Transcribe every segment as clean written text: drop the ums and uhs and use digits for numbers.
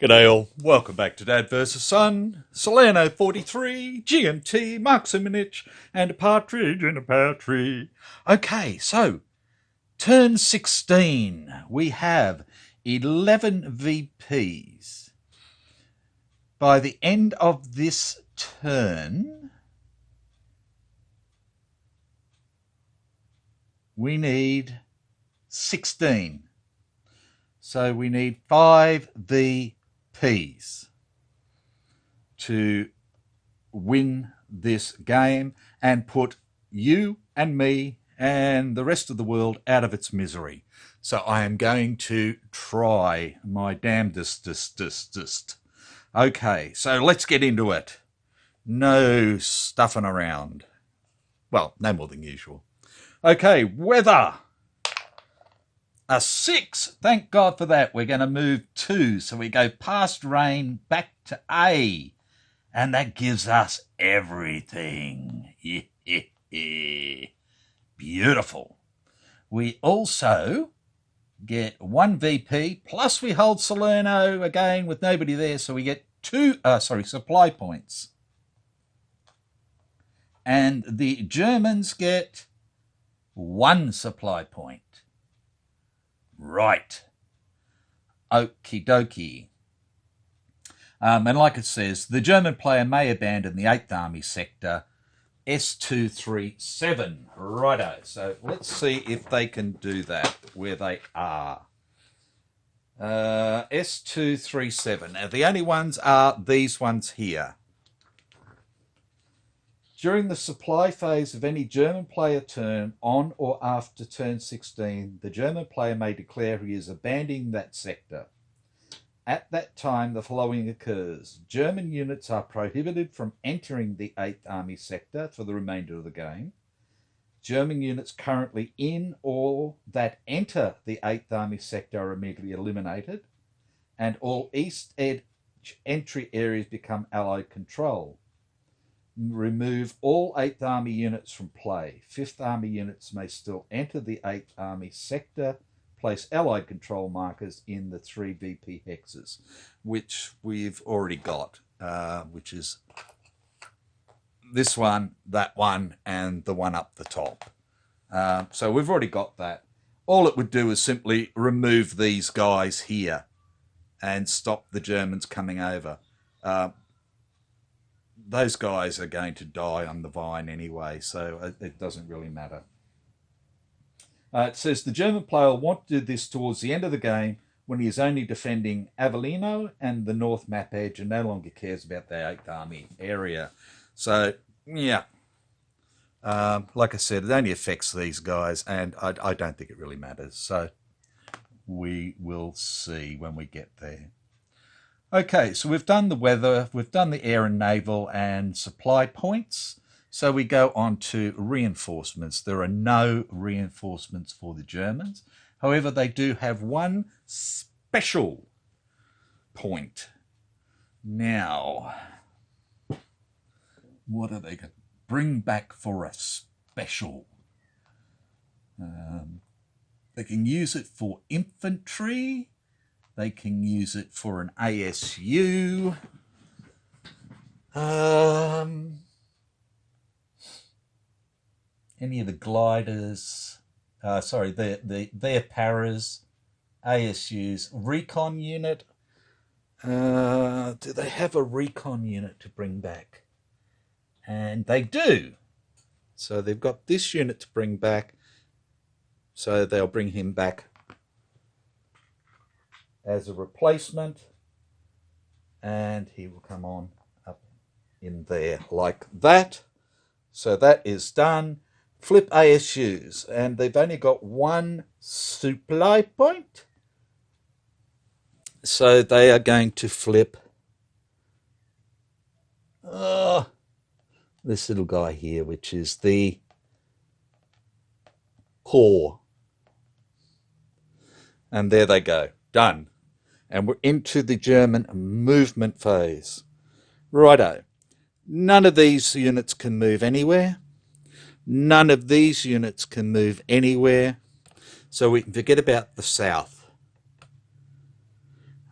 G'day all, welcome back to Dad vs Son, Salerno 43, GMT, Marks a minute, and a partridge in a pear tree. Okay, so, turn 16, we have 11 VPs. By the end of this turn, we need 16. So we need 5 VPs to win this game and put you and me and the rest of the world out of its misery. So I am going to try my damnedest. Okay, so let's get into it. No stuffing around. Well, no more than usual. Okay, weather. A 6. Thank God for that. We're going to move 2. So we go past rain back to A. And that gives us everything. Beautiful. We also get 1 VP. Plus we hold Salerno again with nobody there. So we get 2 supply points. And the Germans get 1 supply point. Right. Okie dokie. And like it says, the German player may abandon the 8th Army sector S237. Righto. So let's see if they can do that where they are. S237. Now the only ones are these ones here. During the supply phase of any German player turn on or after turn 16, the German player may declare he is abandoning that sector. At that time, the following occurs. German units are prohibited from entering the 8th Army sector for the remainder of the game. German units currently in or that enter the 8th Army sector are immediately eliminated. And all East Edge entry areas become Allied control. Remove all 8th Army units from play. 5th Army units may still enter the 8th Army sector. Place Allied control markers in the 3 VP hexes, which we've already got, which is this one, that one, and the one up the top. So we've already got that. All it would do is simply remove these guys here and stop the Germans coming over. Those guys are going to die on the vine anyway, so it doesn't really matter. It says the German player will want to do this towards the end of the game when he is only defending Avellino and the north map edge and no longer cares about the 8th Army area. So, yeah. Like I said, it only affects these guys, and I don't think it really matters. So we will see when we get there. Okay, so we've done the weather, we've done the air and naval and supply points. So we go on to reinforcements. There are no reinforcements for the Germans. However, they do have one special point. Now, what are they going to bring back for a special? They can use it for infantry. They can use it for an ASU. Any of the gliders, their paras, ASUs, recon unit. Do they have a recon unit to bring back? And they do. So they've got this unit to bring back. So they'll bring him back as a replacement, and he will come on up in there like that. So that is done. Flip ASUs, and they've only got 1 supply point. So they are going to flip this little guy here, which is the core. And there they go. Done. And we're into the German movement phase. Righto. None of these units can move anywhere. None of these units can move anywhere. So we can forget about the south.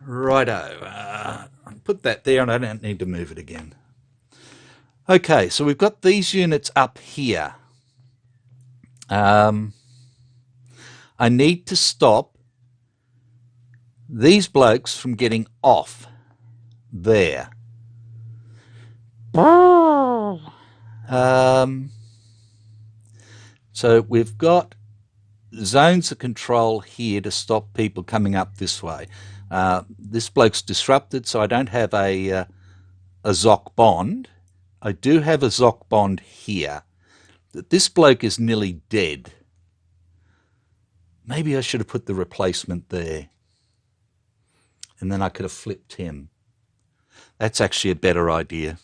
Righto. Put that there and I don't need to move it again. Okay, so we've got these units up here. I need to stop these blokes from getting off there. So we've got zones of control here to stop people coming up this way. This bloke's disrupted, so I don't have a ZOC bond. I do have a ZOC bond here. This bloke is nearly dead. Maybe I should have put the replacement there. And then I could have flipped him. That's actually a better idea.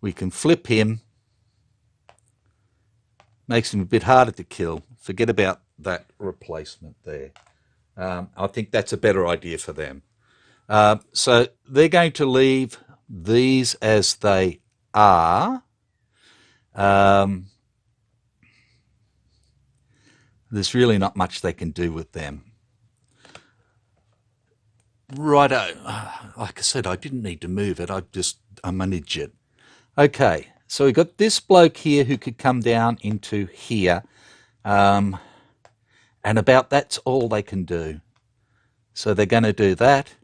We can flip him. Makes him a bit harder to kill. Forget about that replacement there. I think that's a better idea for them. So they're going to leave these as they are. There's really not much they can do with them. Righto. Like I said, I didn't need to move it. I'm an idiot. Okay, so we've got this bloke here who could come down into here. And about that's all they can do. So they're going to do that.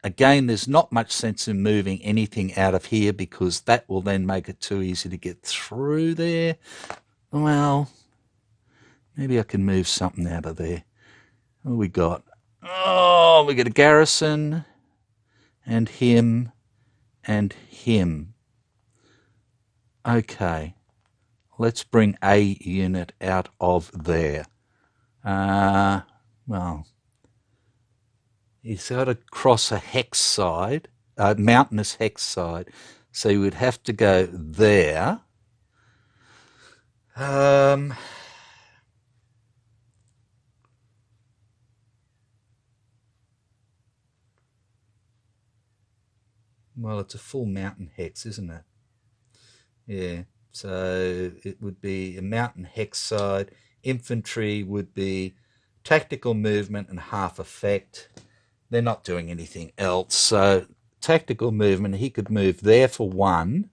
Again, there's not much sense in moving anything out of here because that will then make it too easy to get through there. Well, maybe I can move something out of there. What we got? Oh, we got a garrison and him and him. Okay, let's bring a unit out of there. Well, he's got to cross a hex side, a mountainous hex side, so you would have to go there. Well, it's a full mountain hex, isn't it? Yeah, so it would be a mountain hex side. Infantry would be tactical movement and half effect. They're not doing anything else. So tactical movement, he could move there for 1.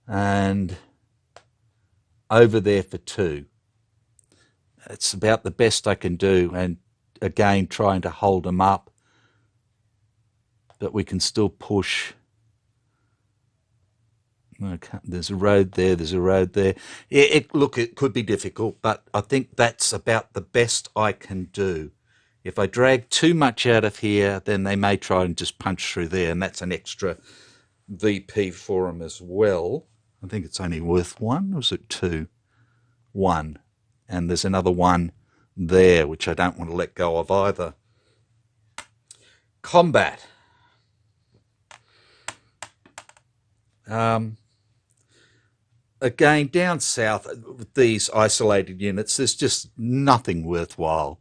And over there for 2. It's about the best I can do. And again, trying to hold them up. But we can still push. Okay, there's a road there, there's a road there. Look, it could be difficult, but I think that's about the best I can do. If I drag too much out of here, then they may try and just punch through there, and that's an extra VP for them as well. I think it's only worth 1, or is it 2? 1. And there's another 1 there, which I don't want to let go of either. Combat. Again, down south, with these isolated units, there's just nothing worthwhile.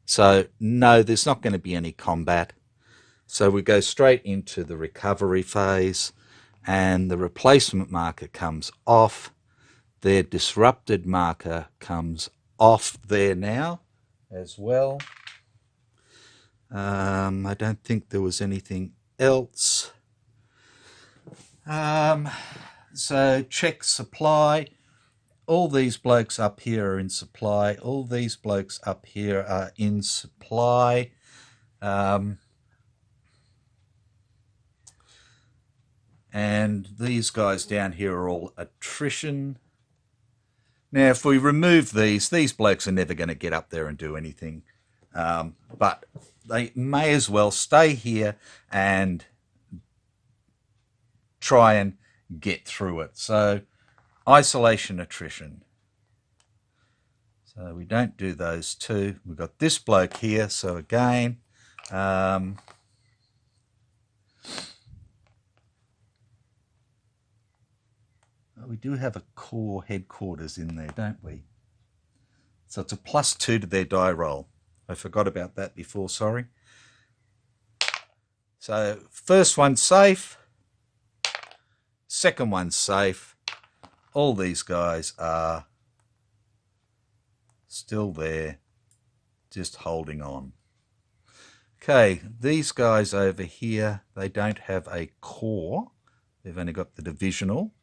So, no, there's not going to be any combat. So we go straight into the recovery phase, and the replacement marker comes off. Their disrupted marker comes off there now as well. I don't think there was anything else. So check supply. All these blokes up here are in supply. All these blokes up here are in supply. And these guys down here are all attrition. Now, if we remove these blokes are never going to get up there and do anything. But they may as well stay here and try and get through it. So isolation attrition. So we don't do those 2. We've got this bloke here. So again, We do have a core headquarters in there, don't we? So it's a +2 to their die roll. I forgot about that before, sorry. So first one's safe. Second one's safe. All these guys are still there, just holding on. Okay, these guys over here, they don't have a core. They've only got the divisional.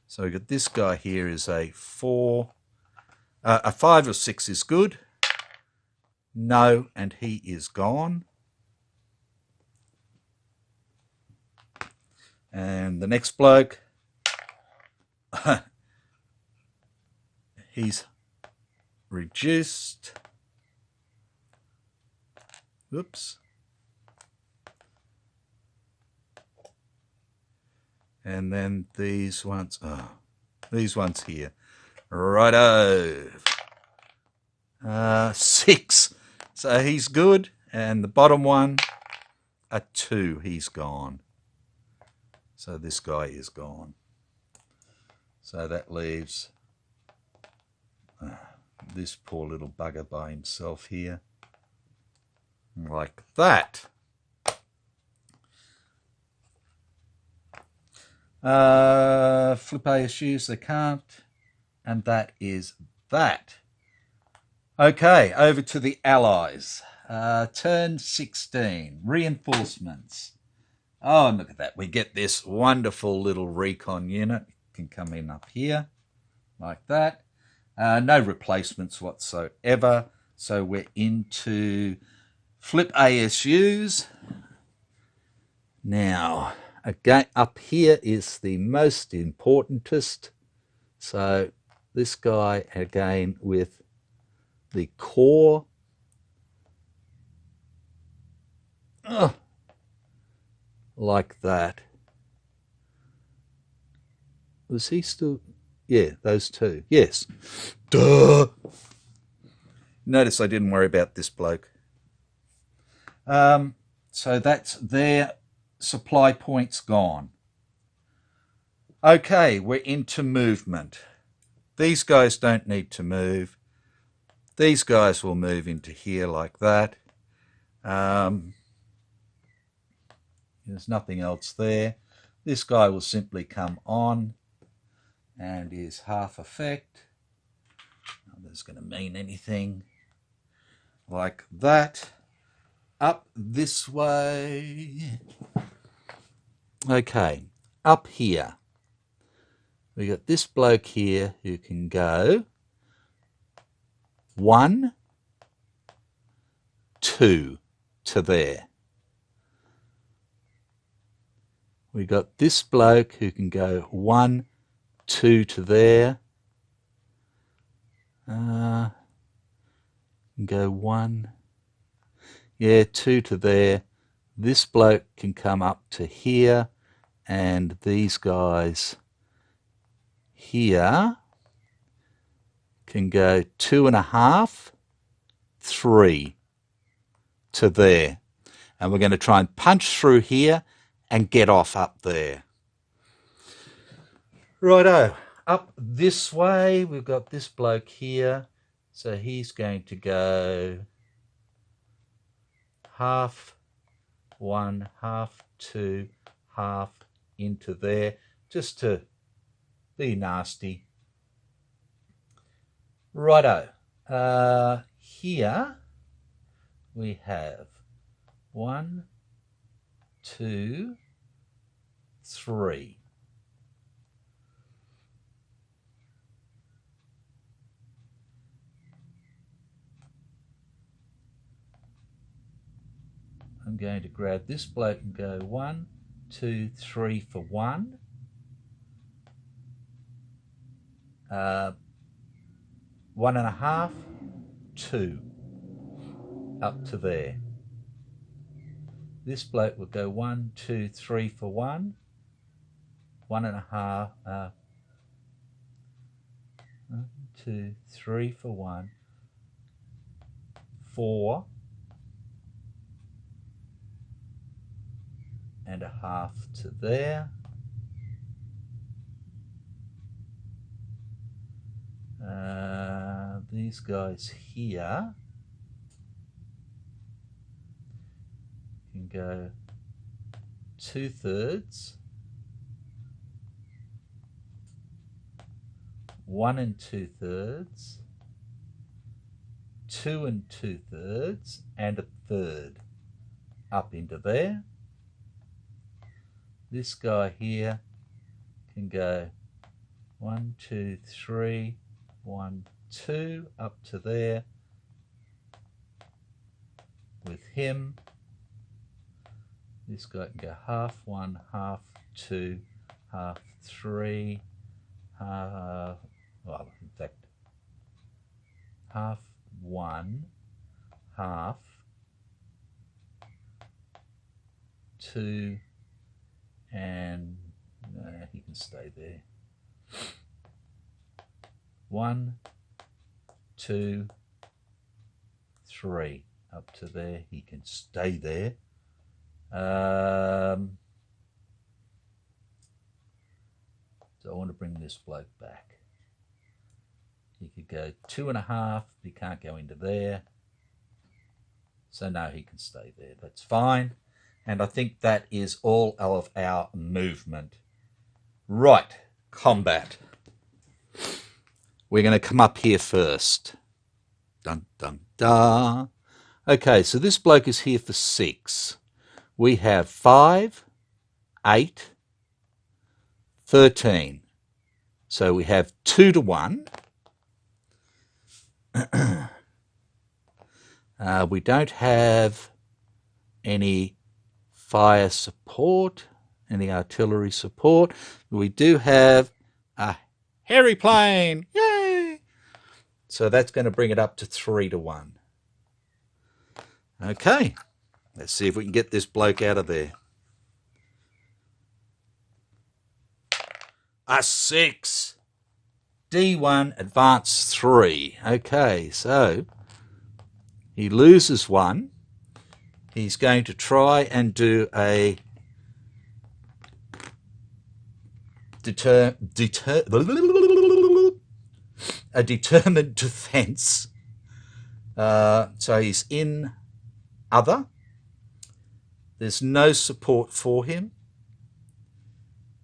So we've got this guy here is a 4. A 5 or 6 is good. No, and he is gone. And the next bloke, he's reduced. Oops. And then these ones, these ones here. Righto. 6. So he's good. And the bottom one, a 2. He's gone. So this guy is gone. So that leaves this poor little bugger by himself here. Like that. Flip ASUs, they can't. And that is that. Okay, over to the Allies. Turn 16, reinforcements. Oh, and look at that. We get this wonderful little recon unit. It can come in up here, like that. No replacements whatsoever. So we're into flip ASUs. Now, again, up here is the most importantest. So this guy, again, with the core. Like that. Was he still? Yeah, those two. Yes. Duh. Notice I didn't worry about this bloke. So that's their supply points gone. Okay, we're into movement. These guys don't need to move. These guys will move into here like that. There's nothing else there. This guy will simply come on and is half effect. Not that it's going to mean anything. Like that. Up this way. Okay, up here. We got this bloke here who can go 1, 2 to there. We got this bloke who can go 1, 2 to there. Can go 1. Yeah, 2 to there. This bloke can come up to here, and these guys here can go 2.5, 3 to there. And we're going to try and punch through here and get off up there. Righto, up this way, we've got this bloke here. So he's going to go 1/2, 1, 1/2, 2, 1/2 into there, just to be nasty. Righto, here we have 1, 2, 3. I'm going to grab this bloke and go 1, 2, 3 for 1. 1.5, 2 up to there. This bloke will go 1, 2, 3 for 1. 1.5, 1, 2, 3 for 1. 4 and 1/2 to there. these guys here can go 2/3, 1 2/3, 2 2/3, and 1/3 up into there. This guy here can go 1 2 3, 1 2 up to there with him. This guy can go 1/2, 1/2, 2, 1/2, 3, well, in fact, 1/2, 1, 1/2, 2, and he can stay there. 1, 2, 3 up to there. He can stay there. So I want to bring this bloke back. He could go 2 1/2. He can't go into there. So no, he can stay there. That's fine. And I think that is all of our movement. Right, combat. We're going to come up here first. Dun, dun, dun. Okay, so this bloke is here for 6. We have 5, 8, 13. So we have 2 to 1. We don't have any fire support, any artillery support. We do have a hairy plane. Yay! So that's going to bring it up to 3 to 1. Okay, let's see if we can get this bloke out of there. A 6. D1, advance 3. Okay, so he loses 1. He's going to try and do a determined defense. So he's in other. There's no support for him.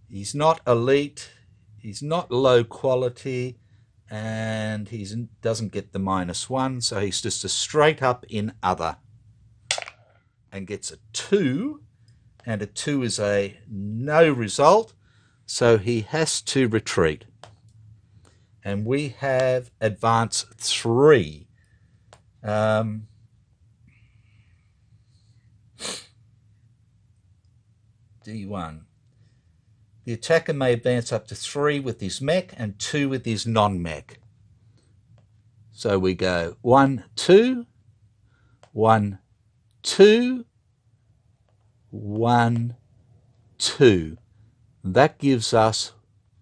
He's not elite. He's not low quality. And he doesn't get the -1. So he's just a straight up in other. And gets a 2. And a 2 is a no result. So he has to retreat. And we have advance 3. D1. The attacker may advance up to 3 with his mech and 2 with his non-mech. So we go 1, 2, 1, 2, 1, 2. That gives us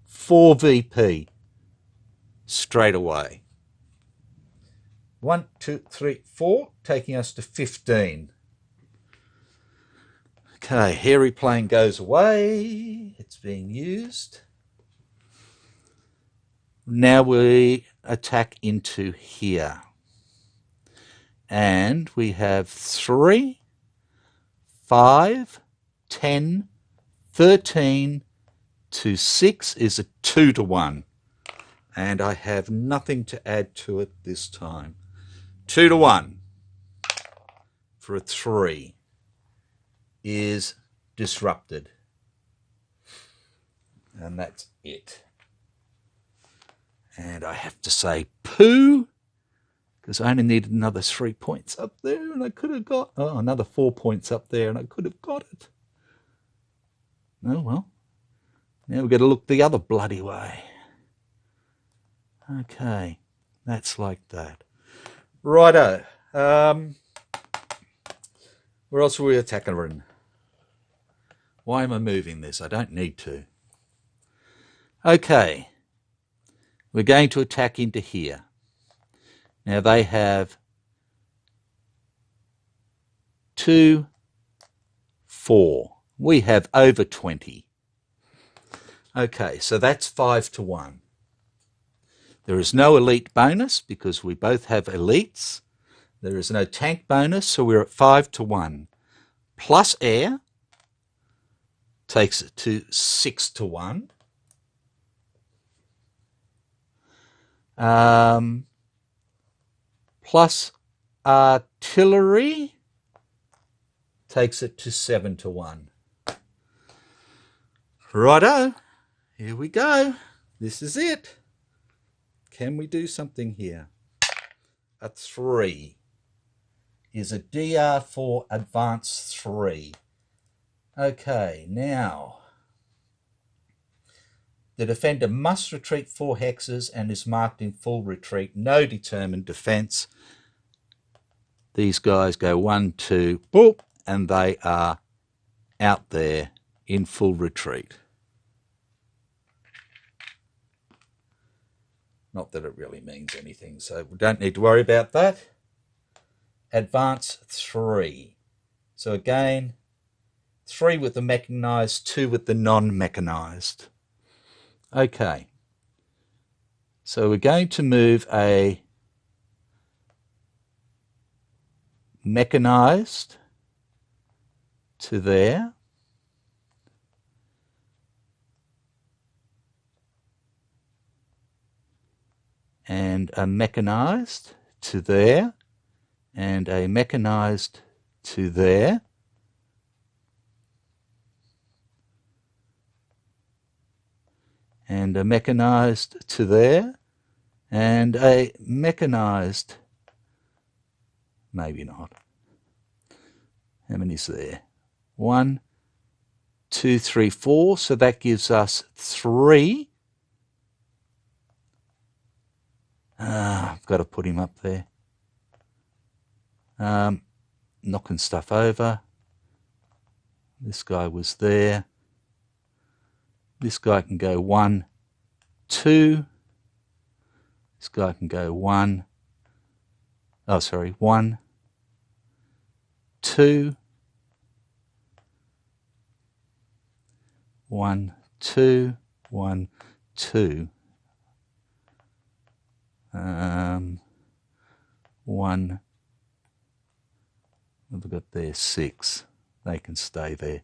4 VP straight away. 1, 2, 3, 4, taking us to 15. Okay, hairy plane goes away. It's being used. Now we attack into here. And we have 3, 5, 10, 13 to 6 is a 2 to 1. And I have nothing to add to it this time. 2 to 1 for a 3 is disrupted. And that's it. And I have to say poo, because I only needed another 3 points up there, and I could have got another 4 points up there, and I could have got it. Oh well. Now we've got to look the other bloody way. Okay, that's like that. Righto. Where else are we attacking? Why am I moving this? I don't need to. Okay. We're going to attack into here. Now they have 2, 4. We have over 20. Okay, so that's 5 to 1. There is no elite bonus because we both have elites. There is no tank bonus, so we're at 5-1. Plus air takes it to 6-1. Plus artillery takes it to 7-1. Righto, here we go. This is it. Can we do something here? A 3 is a DR for advance 3. Okay, now the defender must retreat 4 hexes and is marked in full retreat. No determined defense. These guys go 1, 2, boop, and they are out there in full retreat. Not that it really means anything, so we don't need to worry about that. Advance 3. So again, 3 with the mechanised, 2 with the non-mechanised. Okay. So we're going to move a mechanised to there. And a mechanised to there, and a mechanised to there. And a mechanised to there, and a mechanised, maybe not. How many is there? 1, 2, 3, 4, so that gives us 3. I've got to put him up there. Knocking stuff over. This guy was there. This guy can go 1, 2. This guy can go 1. 1, 2. 1, 2. 1, 2. 1, what have we got there? 6. They can stay there.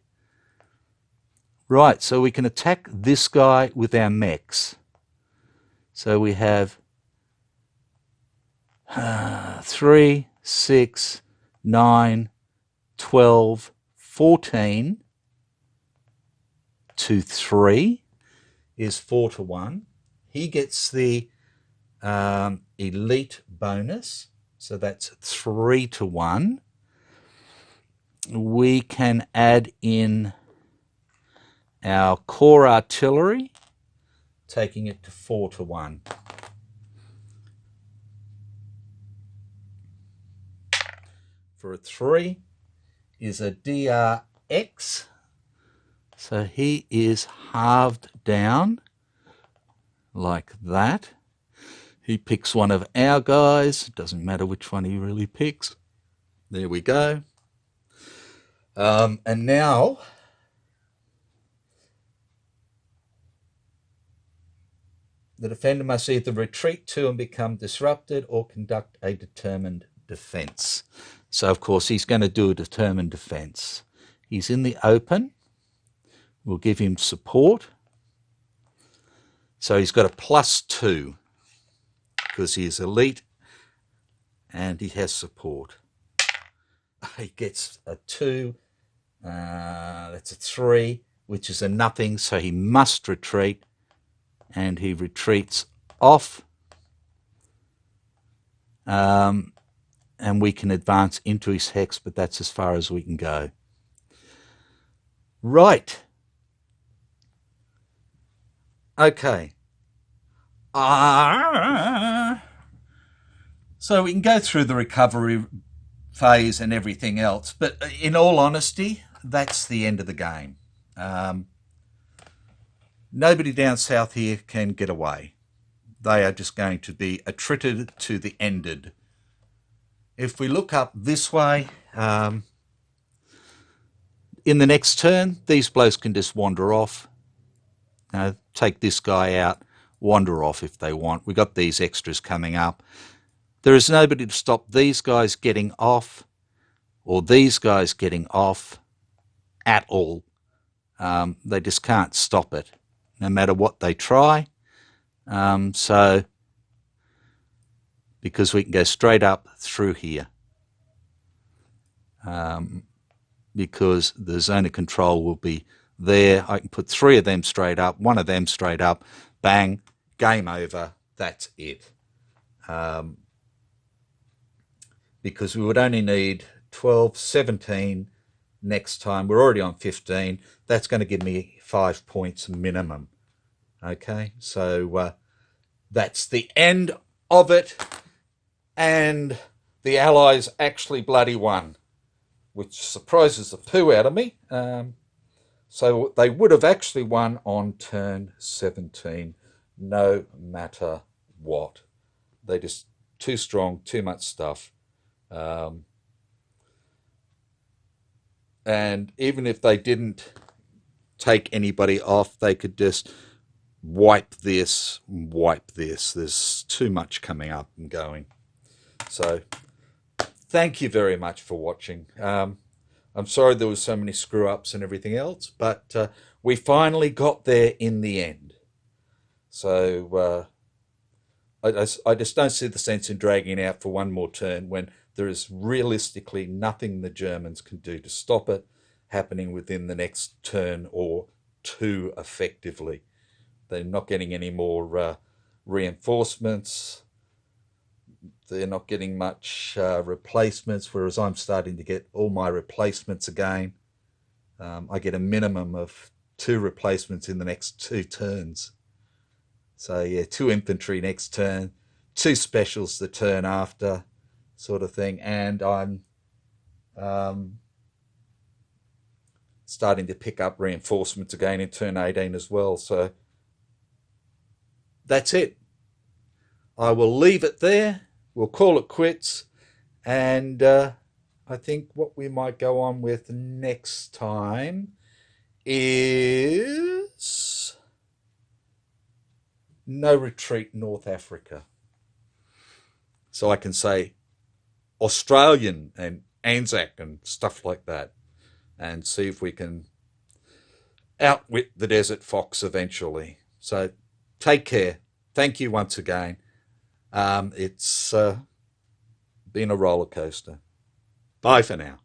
Right, so we can attack this guy with our mechs. So we have 3, 6, 9, 12, 14 to 3 is 4-1. He gets the elite bonus, so that's 3-1. We can add in our core artillery, taking it to 4-1. For a 3 is a DRX, so he is halved down like that. He picks one of our guys. It doesn't matter which one he really picks. There we go. And now the defender must either retreat to and become disrupted or conduct a determined defence. So, of course, he's going to do a determined defence. He's in the open. We'll give him support. So he's got a +2 because he is elite and he has support. He gets a 2. That's a 3, which is a nothing, so he must retreat. And he retreats off. And we can advance into his hex, but that's as far as we can go. Right. Okay. So we can go through the recovery phase and everything else, but in all honesty, that's the end of the game. Nobody down south here can get away. They are just going to be attrited to the ended. If we look up this way, in the next turn, these blokes can just wander off, take this guy out, wander off if they want. We've got these extras coming up. There is nobody to stop these guys getting off or these guys getting off at all. They just can't stop it, no matter what they try. So, because we can go straight up through here. Because the zone of control will be there. I can put 3 of them straight up, 1 of them straight up, bang, game over, that's it. Because we would only need 12, 17 next time. We're already on 15. That's going to give me 5 points minimum. Okay, so that's the end of it. And the Allies actually bloody won, which surprises the poo out of me. So they would have actually won on turn 17, no matter what. They're just too strong, too much stuff. And even if they didn't take anybody off, they could just wipe this, wipe this. There's too much coming up and going. So thank you very much for watching. I'm sorry there was so many screw-ups and everything else, but we finally got there in the end. So I just don't see the sense in dragging it out for one more turn when there is realistically nothing the Germans can do to stop it happening within the next turn or 2 effectively. They're not getting any more reinforcements. They're not getting much replacements, whereas I'm starting to get all my replacements again. I get a minimum of 2 replacements in the next 2 turns. So yeah, 2 infantry next turn, 2 specials the turn after, sort of thing. And I'm starting to pick up reinforcements again in turn 18 as well. So that's it. I will leave it there. We'll call it quits, and I think what we might go on with next time is no retreat North Africa. So I can say Australian and Anzac and stuff like that, and see if we can outwit the Desert Fox eventually. So take care. Thank you once again. It's been a roller coaster. Bye for now.